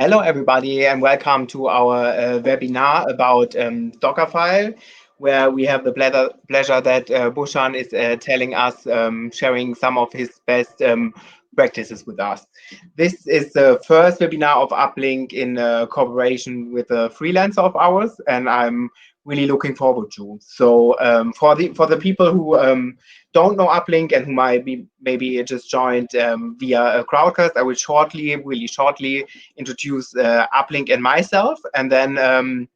Hello, everybody, and welcome to our webinar about Dockerfile, where we have the pleasure that Bushan is telling us, sharing some of his best practices with us. This is the first webinar of Uplink in cooperation with a freelancer of ours, and I'm really looking forward to. So for the people who don't know Uplink and who might be maybe just joined via a crowdcast, I will really shortly introduce Uplink and myself, and then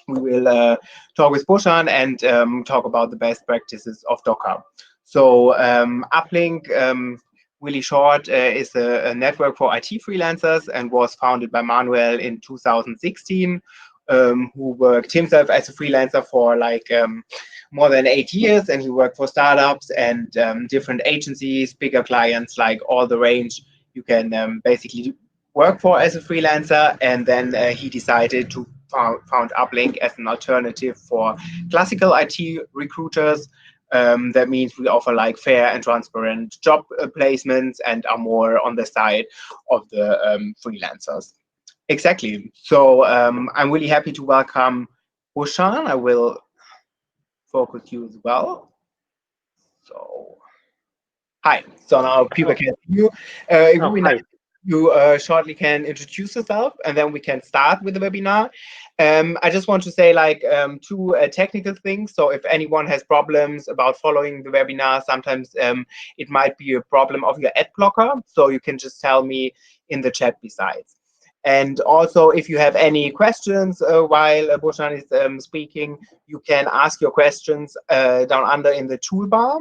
we will talk with Bushan and talk about the best practices of Docker. So Uplink, really short, is a network for IT freelancers and was founded by Manuel in 2016, who worked himself as a freelancer for more than 8 years, and he worked for startups and different agencies, bigger clients, like all the range you can basically work for as a freelancer. And then he decided to found Uplink as an alternative for classical IT recruiters. That means we offer like fair and transparent job placements and are more on the side of the freelancers. Exactly. So I'm really happy to welcome Bushan. I will focus you as well. So, hi. So now people can see you. It would be nice Hi. if you shortly can introduce yourself, and then we can start with the webinar. I just want to say two technical things. So if anyone has problems about following the webinar, sometimes it might be a problem of your ad blocker. So you can just tell me in the chat besides. And also, if you have any questions while Bushan is speaking, you can ask your questions down under in the toolbar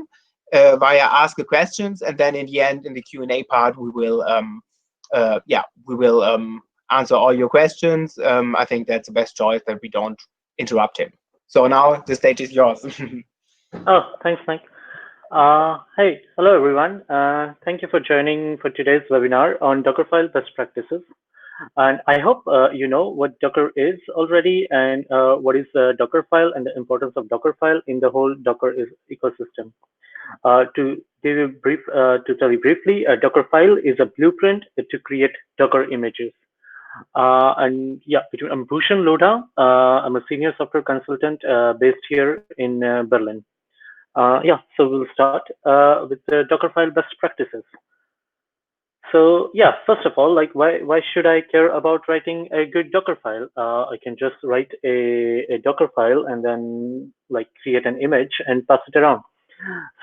via ask the questions, and then in the end, in the Q&A part, we will answer all your questions. I think that's the best choice, that we don't interrupt him. So now the stage is yours. Oh, thanks, Mike. Hey, hello everyone. Thank you for joining for today's webinar on Dockerfile best practices. And I hope you know what Docker is already, and what is Dockerfile and the importance of Dockerfile in the whole Docker ecosystem. To tell you briefly, Dockerfile is a blueprint to create Docker images. And yeah, I'm Bhushan Lodha. I'm a senior software consultant based here in Berlin. Yeah, so we'll start with the Dockerfile best practices. So yeah, first of all, like why should I care about writing a good Dockerfile? I can just write a Dockerfile and then like create an image and pass it around.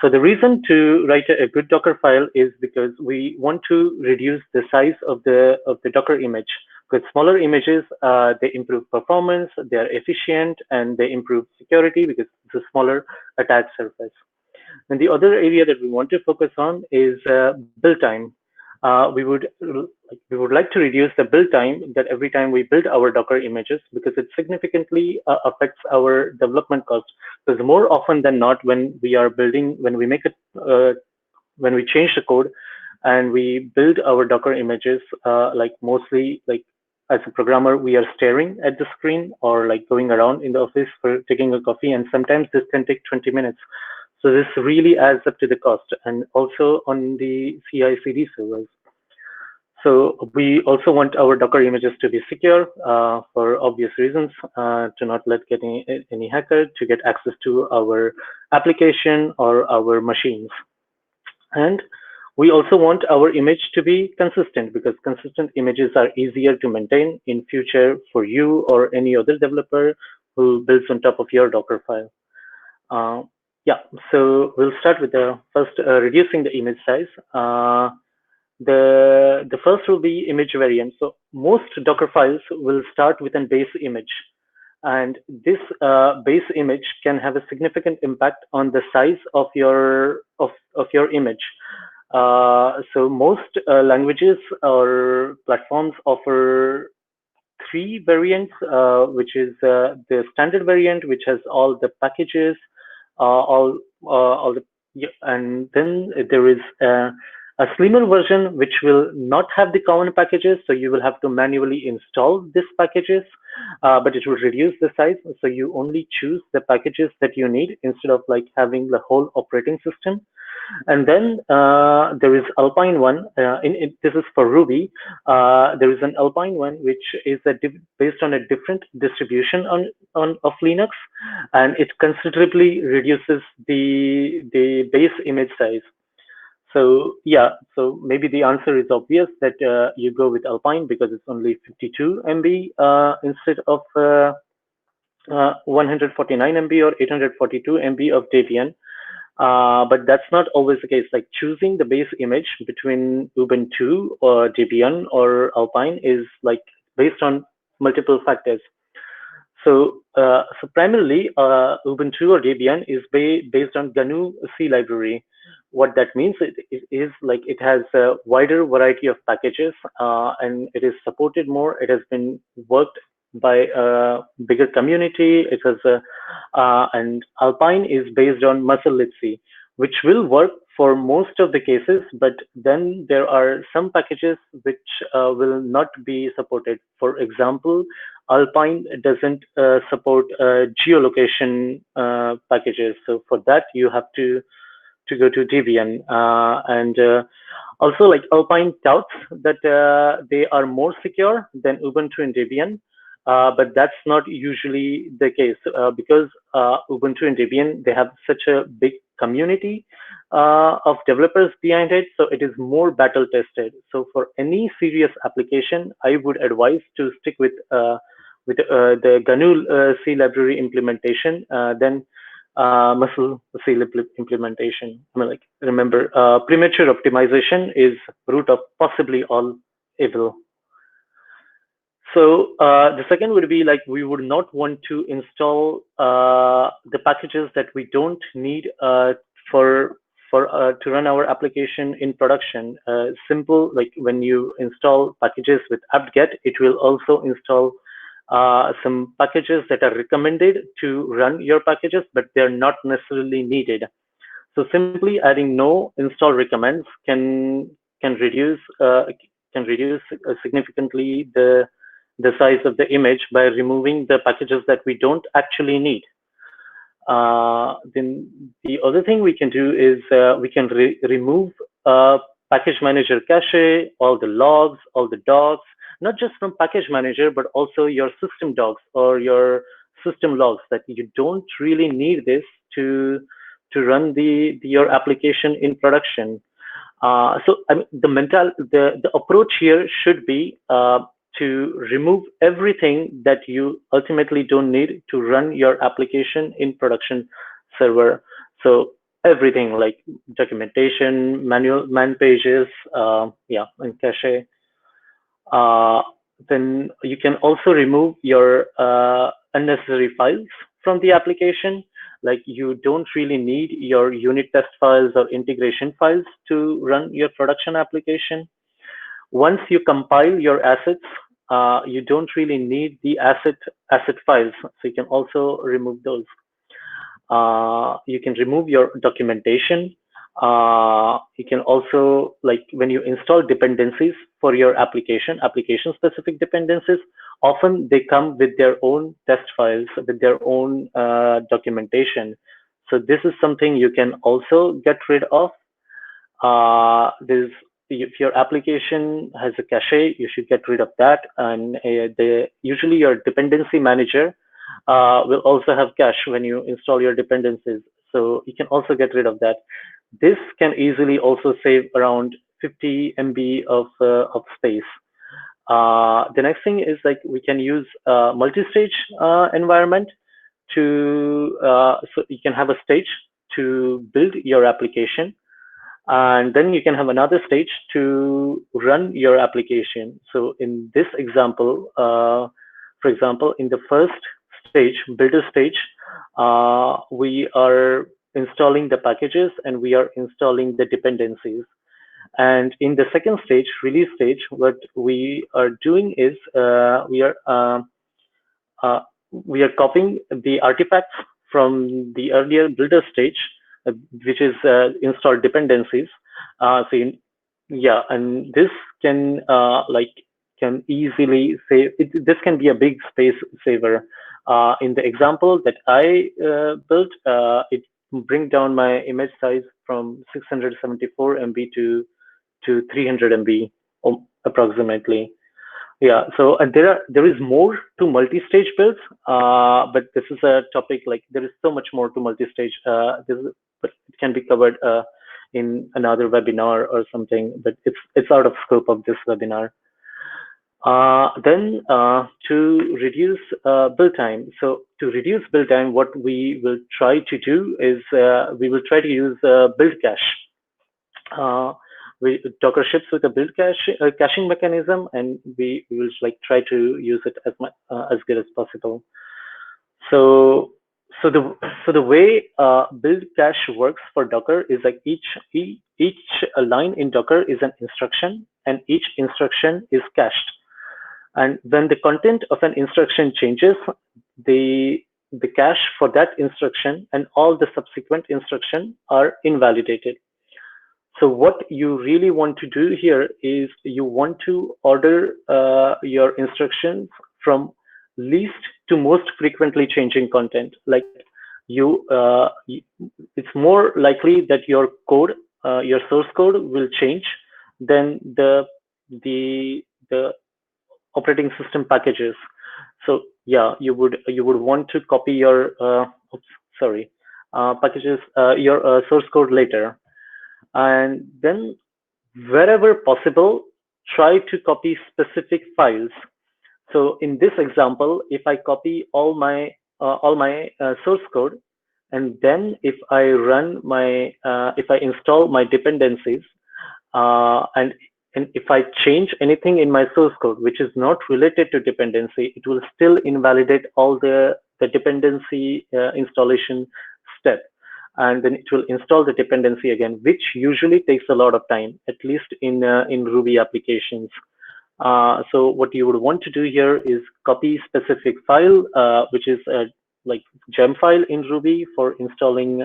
So the reason to write a good Docker file is because we want to reduce the size of the Docker image. With smaller images, they improve performance, they are efficient, and they improve security because it's a smaller attack surface. And the other area that we want to focus on is build time. We would like to reduce the build time that every time we build our Docker images, because it significantly affects our development cost. Because more often than not, when we are building, when we change the code and we build our Docker images, mostly like as a programmer, we are staring at the screen or like going around in the office for taking a coffee, and sometimes this can take 20 minutes. So this really adds up to the cost, and also on the CI/CD servers. So we also want our Docker images to be secure for obvious reasons, to not let any hacker to get access to our application or our machines. And we also want our image to be consistent, because consistent images are easier to maintain in future for you or any other developer who builds on top of your Docker file. Yeah, so we'll start with the first, reducing the image size. The first will be image variant. So most Docker files will start with a base image, and this base image can have a significant impact on the size of your image. So most languages or platforms offer three variants, which is the standard variant, which has all the packages, all the, yeah, and then there is a slimmer version which will not have the common packages, so you will have to manually install these packages, but it will reduce the size, so you only choose the packages that you need instead of like having the whole operating system. And then there is Alpine one. This is for Ruby. There is an Alpine one which is based on a different distribution on of Linux, and it considerably reduces the base image size. So yeah, so maybe the answer is obvious that you go with Alpine because it's only 52 MB instead of 149 MB or 842 MB of Debian. But that's not always the case. Like choosing the base image between Ubuntu or Debian or Alpine is like based on multiple factors. So primarily, Ubuntu or Debian is based on GNU C library. What that means it is like it has a wider variety of packages, and it is supported more. It has been worked by a bigger community. It has and Alpine is based on muscle libc, which will work for most of the cases, but then there are some packages which will not be supported. For example, Alpine doesn't support geolocation packages. So for that, you have to go to Debian. And also, like Alpine touts that they are more secure than Ubuntu and Debian. But that's not usually the case because Ubuntu and Debian, they have such a big community of developers behind it, so it is more battle tested. So for any serious application, I would advise to stick with the GNU C library implementation, then muscle C implementation. I mean, like remember, premature optimization is root of possibly all evil. So the second would be like we would not want to install the packages that we don't need for to run our application in production. Simple, like when you install packages with apt-get, it will also install some packages that are recommended to run your packages, but they're not necessarily needed. So simply adding no install recommends can reduce significantly the size of the image by removing the packages that we don't actually need. Then the other thing we can do is we can remove package manager cache, all the logs, all the docs, not just from package manager, but also your system docs or your system logs that you don't really need this to run your application in production. So I mean, the approach here should be to remove everything that you ultimately don't need to run your application in production server. So everything like documentation, manual man pages, yeah, and cache. Uh, then you can also remove your unnecessary files from the application. Like you don't really need your unit test files or integration files to run your production application. Once you compile your assets, you don't really need the asset files, so you can also remove those. You can remove your documentation. You can also, like when you install dependencies for your application specific dependencies, often they come with their own test files, with their own documentation. So this is something you can also get rid of. There's if your application has a cache, you should get rid of that. And usually your dependency manager will also have cache when you install your dependencies. So you can also get rid of that. This can easily also save around 50 MB of space. The next thing is like we can use multi-stage environment so you can have a stage to build your application, and then you can have another stage to run your application. So in this example, for example, in the first stage, builder stage, we are installing the packages and we are installing the dependencies. And in the second stage, release stage, what we are doing is uh, we are copying the artifacts from the earlier builder stage, uh, which is install dependencies. Yeah, and this can can easily save. This can be a big space saver. In the example that I built, it bring down my image size from 674 MB to 300 MB approximately. Yeah, so there is more to multi-stage builds, but this is a topic like there is so much more to multi-stage. But it can be covered in another webinar or something. But it's out of scope of this webinar. Then to reduce build time. So to reduce build time, what we will try to do is we will try to use build cache. Docker ships with a build caching mechanism, and we will like try to use it as good as possible. So the way build cache works for Docker is like each line in Docker is an instruction, and each instruction is cached. And when the content of an instruction changes, the cache for that instruction and all the subsequent instruction are invalidated. So what you really want to do here is you want to order your instructions from least to most frequently changing content. Like it's more likely that your code, your source code will change than the operating system packages. So yeah, you would want to copy your packages, your source code later, and then wherever possible, try to copy specific files. So in this example, if I copy all my source code, and then if I run my if I install my dependencies, and if I change anything in my source code which is not related to dependency, it will still invalidate all the dependency installation step, and then it will install the dependency again, which usually takes a lot of time, at least in Ruby applications. So what you would want to do here is copy specific file, which is like gem file in Ruby for installing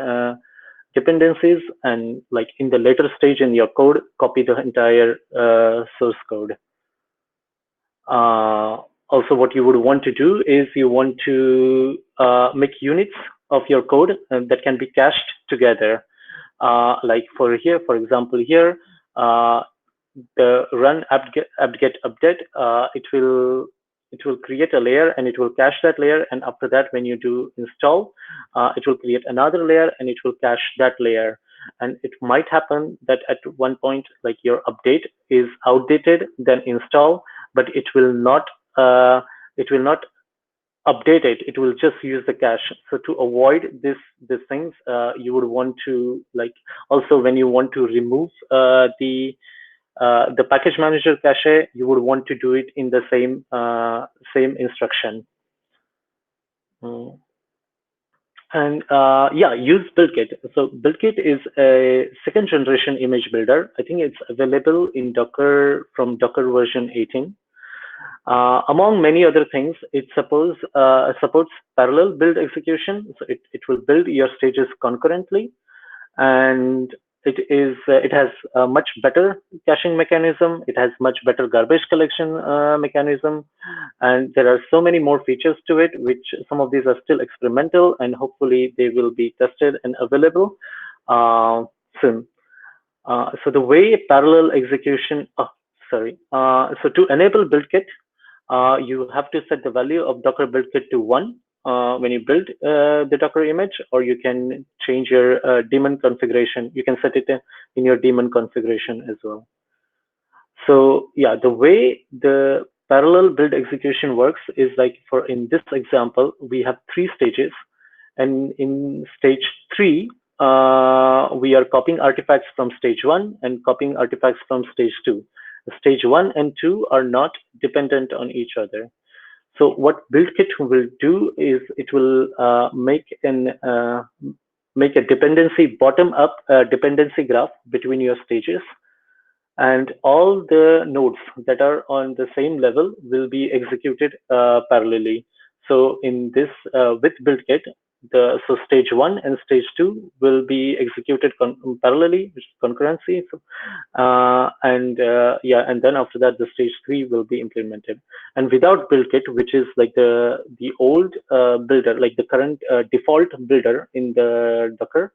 dependencies, and like in the later stage in your code, copy the entire source code. Also, what you would want to do is you want to make units of your code that can be cached together. Like for example, here, the run apt-get update, it will create a layer and it will cache that layer, and after that, when you do install, it will create another layer and it will cache that layer. And it might happen that at one point, like your update is outdated, then install, but it will not update it. It will just use the cache. So to avoid these things, you would want to like also when you want to remove the package manager cache, you would want to do it in the same instruction. And yeah, use Buildkit. So Buildkit is a second generation image builder. I think it's available in Docker from Docker version 18. Among many other things, it supports parallel build execution. So it will build your stages concurrently, and it has a much better caching mechanism. It has much better garbage collection mechanism, and there are so many more features to it, which some of these are still experimental, and hopefully they will be tested and available soon. So the way parallel execution, so to enable Buildkit, you have to set the value of Docker Buildkit to 1 when you build the Docker image, or you can change your daemon configuration. You can set it in your daemon configuration as well. So yeah, the way the parallel build execution works is like in this example, we have 3 stages, and in stage 3, we are copying artifacts from stage 1 and copying artifacts from stage 2. Stage 1 and 2 are not dependent on each other. So what Buildkit will do is it will make a dependency bottom-up dependency graph between your stages, and all the nodes that are on the same level will be executed parallelly. So in this with Buildkit, so stage 1 and stage 2 will be executed parallelly, which is concurrency. So, and then after that, the stage 3 will be implemented. And without Buildkit, which is like the old builder, like the current default builder in the Docker,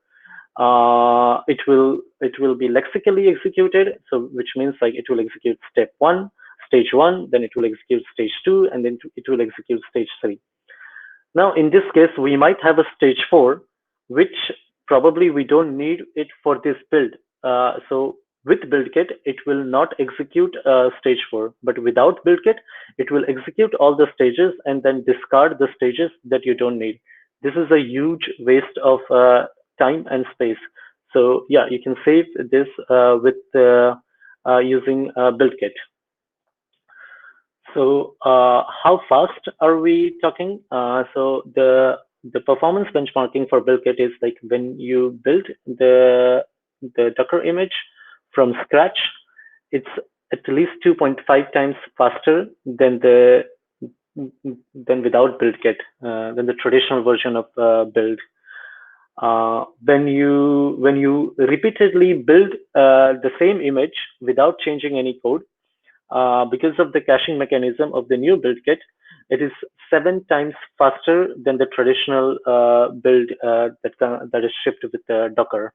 it will be lexically executed, so which means like it will execute step one, stage one, then it will execute stage two, and then it will execute stage three. Now, in this case, we might have a stage four, which probably we don't need it for this build. So with Buildkit, it will not execute stage four, but without Buildkit, it will execute all the stages and then discard the stages that you don't need. This is a huge waste of time and space. So yeah, you can save this with using Buildkit. So how fast are we talking? So the performance benchmarking for Buildkit is like when you build the Docker image from scratch, it's at least 2.5 times faster than without Buildkit, than the traditional version of build. When you repeatedly build the same image without changing any code, because of the caching mechanism of the new build kit, it is 7 times faster than the traditional build that is shipped with the Docker.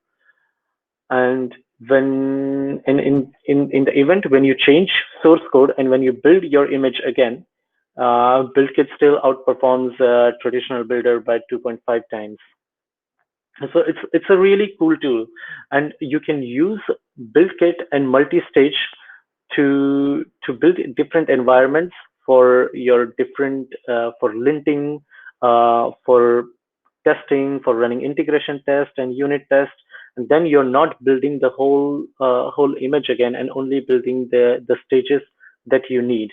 And when in the event when you change source code and when you build your image again, BuildKit still outperforms traditional builder by 2.5 times. So it's a really cool tool, and you can use BuildKit and Multistage to build different environments for your different for linting, for testing, for running integration test and unit test, and then you're not building the whole image again and only building the stages that you need.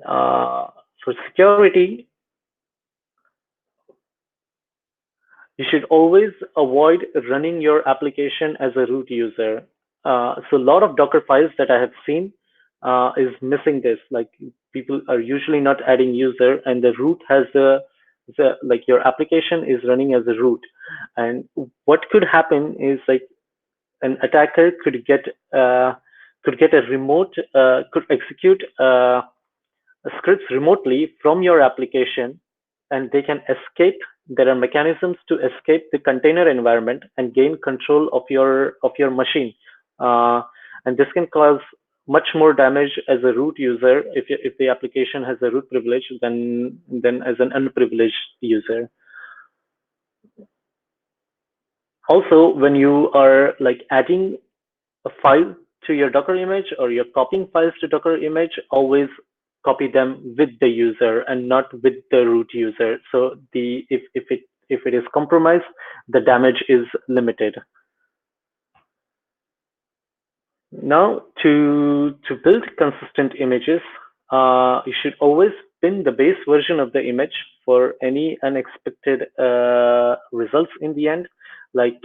For security, you should always avoid running your application as a root user. So a lot of Docker files that I have seen is missing this. Like people are usually not adding user, and the root has like your application is running as a root. And what could happen is like an attacker could get a remote could execute scripts remotely from your application, and they can escape. There are mechanisms to escape the container environment and gain control of your machine, uh, and this can cause much more damage as a root user if the application has a root privilege than as an unprivileged user. Also, when you are like adding a file to your Docker image, or you're copying files to Docker image, always copy them with the user and not with the root user. So if it is compromised, the damage is limited. Now, to build consistent images, you should always pin the base version of the image for any unexpected results in the end. Like,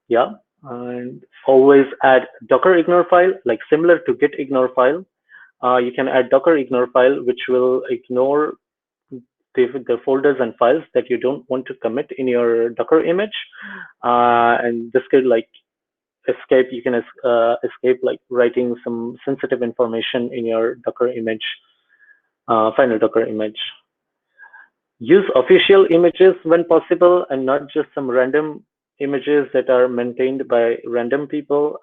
yeah, and always add Docker ignore file, like similar to Git ignore file. You can add Docker ignore file, which will ignore the folders and files that you don't want to commit in your Docker image. And this could like escape, you can escape like writing some sensitive information in your Docker image, final Docker image. Use official images when possible and not just some random images that are maintained by random people.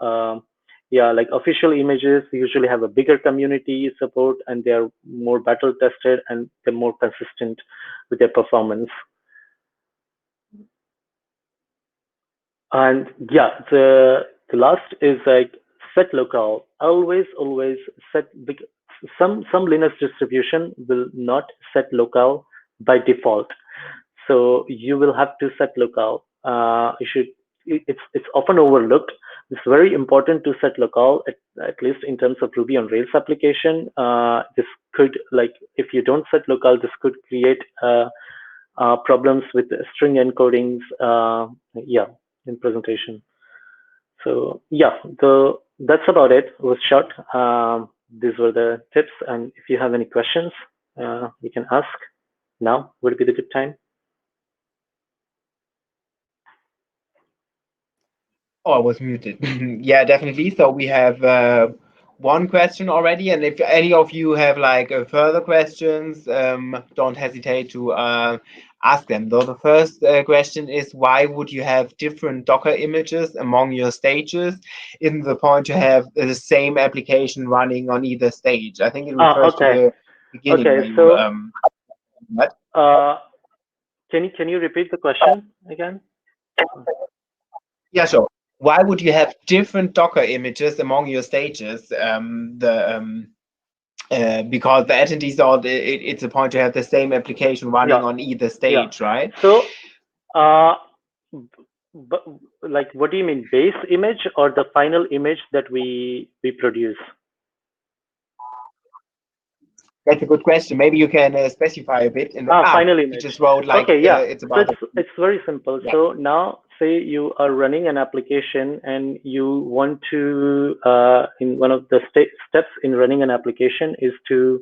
Yeah, like official images usually have a bigger community support, and they are more battle tested, and they're more consistent with their performance. And yeah, the last is like set locale. Always set. Some Linux distribution will not set locale by default, so you will have to set locale. You should. It's often overlooked. It's very important to set locale, at least in terms of Ruby on Rails application. This could, like, if you don't set locale, this could create problems with string encodings. Yeah, in presentation. So yeah, that's about it. It was short. These were the tips, and if you have any questions, you can ask. Now would be the good time. Oh, I was muted. Yeah, definitely. So we have one question already, and if any of you have like further questions, don't hesitate to ask them. Though the first question is, why would you have different Docker images among your stages? Isn't the point to have the same application running on either stage? I think it refers to Okay. the beginning Okay. where you So, what? uh, can you repeat the question again? Yeah, sure. Why would you have different Docker images among your stages? Because the entities are it's a point to have the same application Yeah. running on either Yeah. stage, right? So, uh, but like, what do you mean, base image or the final image that we produce? That's a good question. Maybe you can specify a bit in the Final you image. just wrote like Okay, yeah. it's So about it's very simple. yeah. So now, say you are running an application and you want to, in one of the steps in running an application is to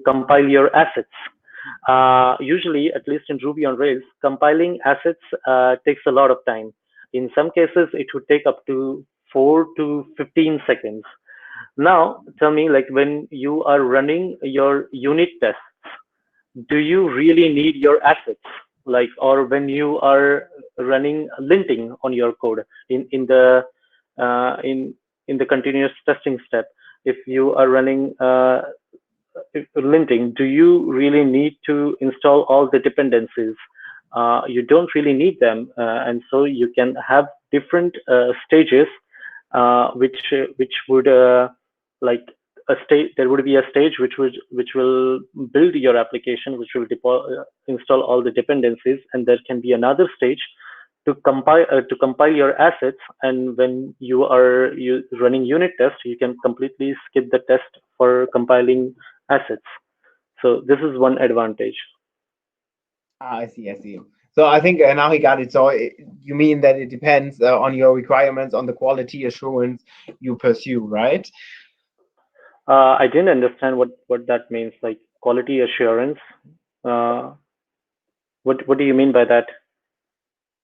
compile your assets. Usually, at least in Ruby on Rails, compiling assets takes a lot of time. In some cases, it would take up to 4 to 15 seconds. Now, tell me, like when you are running your unit tests, do you really need your assets? Like, or when you are running linting on your code in the uh, in in the continuous testing step, if you are running linting, do you really need to install all the dependencies? You don't really need them, and so you can have different stages, which would like a stage. There would be a stage which will build your application, which will install all the dependencies, and there can be another stage to compile your assets. And when you running unit tests, you can completely skip the test for compiling assets. So this is one advantage. I see, I see. So I think now he got it. So you mean that it depends on your requirements on the quality assurance you pursue, right? I didn't understand what that means, like quality assurance. Uh, what do you mean by that?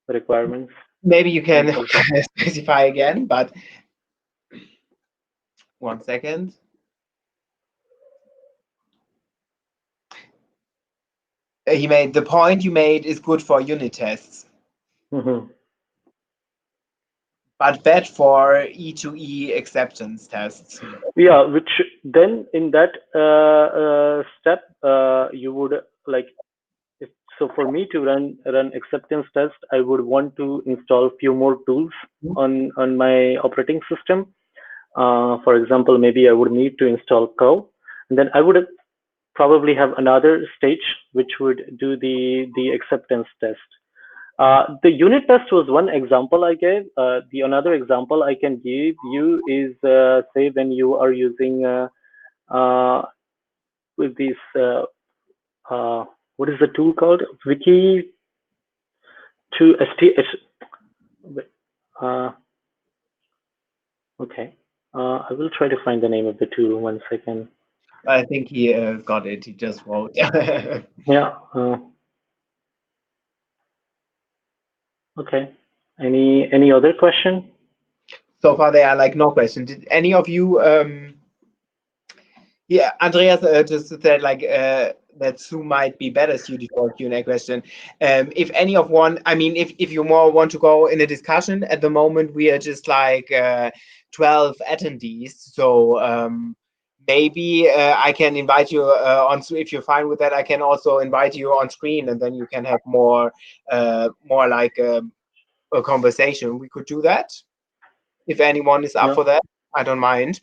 Requirements Maybe you and can quality. specify again, but 1 second. He made the point you made is good for unit tests, Hmm. but bad for E2E acceptance tests. Yeah, which then in that step, you would like. So for me to run acceptance test, I would want to install few more tools on my operating system. For example, maybe I would need to install curl, and then I would probably have another stage which would do the acceptance test. The unit test was one example I gave. The another example I can give you is say when you are using uh, with this what is the tool called? Wiki to ST. Uh, okay. I will try to find the name of the tool. 1 second. I think he got it. He just wrote. Yeah. Okay. Any other question? So far, there are like no questions. Did any of you? Yeah, Andreas just said like that Zoom might be better suited for a Q&A question. If any of one, I mean, if you more want to go in a discussion, at the moment we are just like 12 attendees. So maybe I can invite you on, if you're fine with that, I can also invite you on screen and then you can have more like a conversation. We could do that if anyone is up Yeah. for that. I don't mind.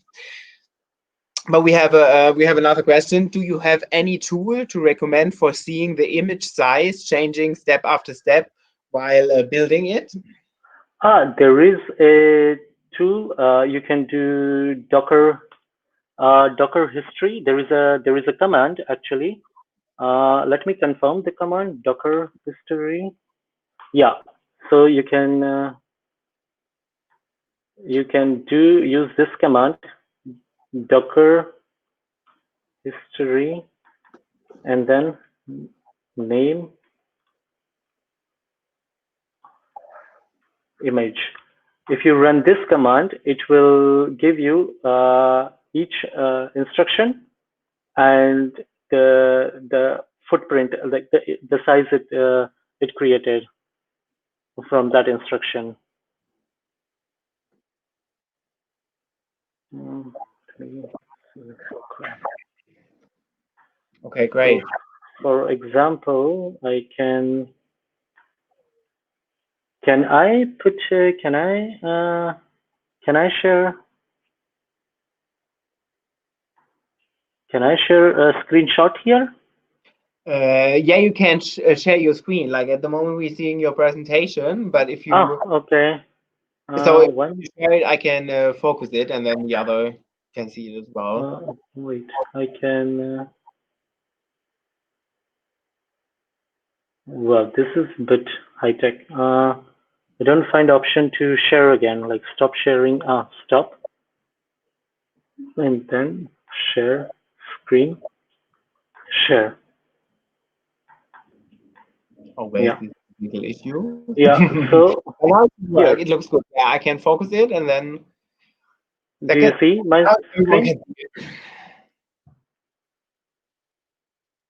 But we have another question. Do you have any tool to recommend for seeing the image size changing step after step while building it? There is a tool. You can do Docker history. There is a command actually. Let me confirm the command Docker history. Yeah. So you can use this command Docker history and then name image. if you run this command, it will give you each instruction and the footprint, like the size it created from that instruction. Okay, great. So, for example, I can I put can I share a screenshot here? Yeah, you can share your screen. Like at the moment, we're seeing your presentation, but if Ah, you okay. so if One. you share it, I can focus it, and then the other can see it as well. Wait, I can. Well, this is a bit high tech. I don't find option to share again, like stop sharing. Stop, and then share screen, share. Always Yeah, this little issue. yeah. So But now it should work. here, It looks good. Yeah, I can focus it, and then do you second, see my everyone screen? can see it.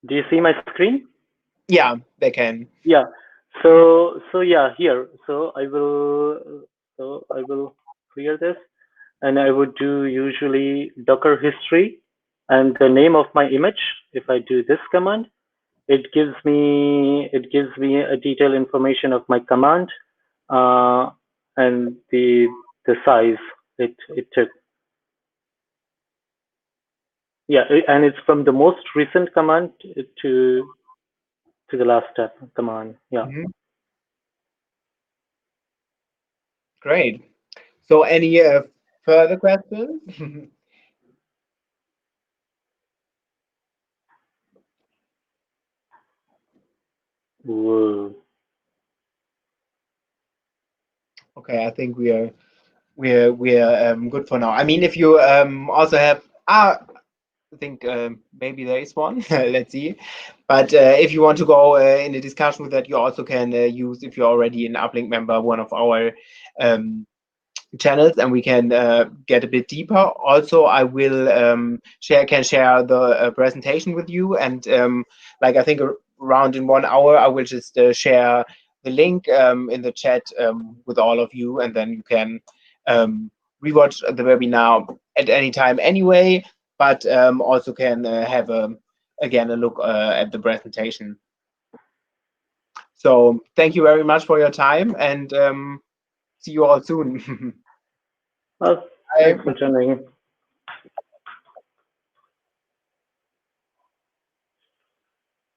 Do you see my screen? Yeah, they can. Yeah. So yeah, here. So I will clear this, and I would do usually Docker history and the name of my image. If I do this command, it gives me a detailed information of my command, uh, and the size it took. Yeah, and it's from the most recent command to the last step command. Yeah. Mhm. Great. So, any further questions? Whoa. Okay, I think we're good for now. I mean, if you also have I think maybe there is one. Let's see. But if you want to go in a discussion with that, you also can use, if you're already an uplink member, one of our um, channels, and we can get a bit deeper. Also, I will can share the presentation with you, and like I think around in 1 hour, I will just share the link in the chat with all of you, and then you can rewatch the webinar at any time anyway, but also can have again a look at the presentation. So thank you very much for your time, and see you all soon. Well, Bye. thanks for joining.